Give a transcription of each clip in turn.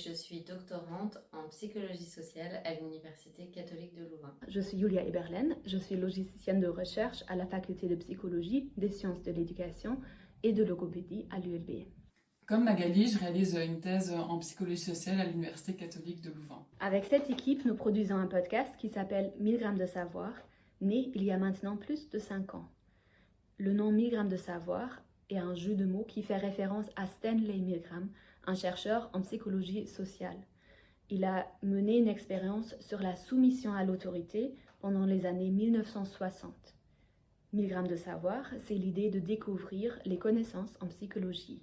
je suis doctorante en psychologie sociale à l'Université catholique de Louvain. Je suis Julia Eberlen, je suis logicienne de recherche à la faculté de psychologie, des sciences de l'éducation et de logopédie à l'ULB. Comme Magali, je réalise une thèse en psychologie sociale à l'Université catholique de Louvain. Avec cette équipe, nous produisons un podcast qui s'appelle 1000 grammes de savoir, né il y a maintenant plus de 5 ans. Le nom 1000 grammes de savoir est un jeu de mots qui fait référence à Stanley Milgram, un chercheur en psychologie sociale. Il a mené une expérience sur la soumission à l'autorité pendant les années 1960. 1000 grammes de savoir, c'est l'idée de découvrir les connaissances en psychologie.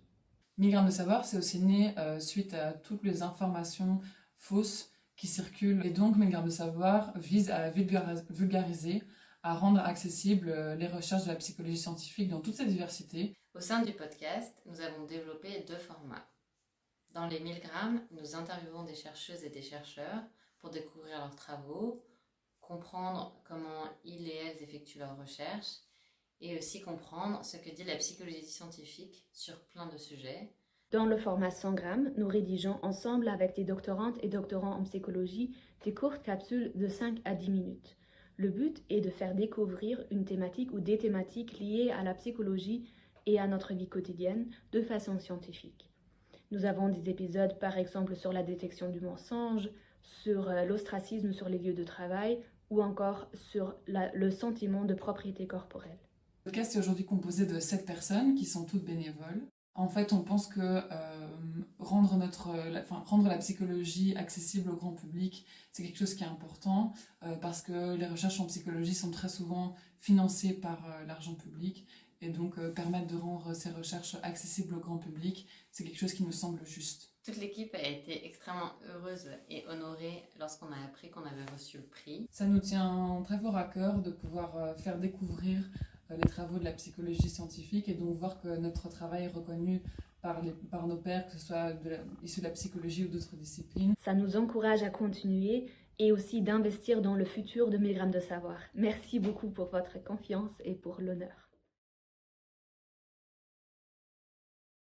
1000 grammes de savoir, c'est aussi né suite à toutes les informations fausses qui circulent. Et donc, 1000 grammes de savoir vise à vulgariser, à rendre accessibles les recherches de la psychologie scientifique dans toute sa diversité. Au sein du podcast, nous avons développé 2 formats. Dans les 1000 grammes, nous interviewons des chercheuses et des chercheurs pour découvrir leurs travaux, comprendre comment ils et elles effectuent leurs recherches et aussi comprendre ce que dit la psychologie scientifique sur plein de sujets. Dans le format 100 grammes, nous rédigeons ensemble avec des doctorantes et doctorants en psychologie des courtes capsules de 5 à 10 minutes. Le but est de faire découvrir une thématique ou des thématiques liées à la psychologie et à notre vie quotidienne de façon scientifique. Nous avons des épisodes par exemple sur la détection du mensonge, sur l'ostracisme sur les lieux de travail ou encore sur le sentiment de propriété corporelle. Le podcast est aujourd'hui composé de 7 personnes qui sont toutes bénévoles. En fait, on pense que rendre la psychologie accessible au grand public, c'est quelque chose qui est important parce que les recherches en psychologie sont très souvent financées par l'argent public et donc permettre de rendre ces recherches accessibles au grand public, c'est quelque chose qui nous semble juste. Toute l'équipe a été extrêmement heureuse et honorée lorsqu'on a appris qu'on avait reçu le prix. Ça nous tient très fort à cœur de pouvoir faire découvrir les travaux de la psychologie scientifique et donc voir que notre travail est reconnu par nos pairs, que ce soit issu de la psychologie ou d'autres disciplines. Ça nous encourage à continuer et aussi d'investir dans le futur de 1000 grammes de savoir. Merci beaucoup pour votre confiance et pour l'honneur.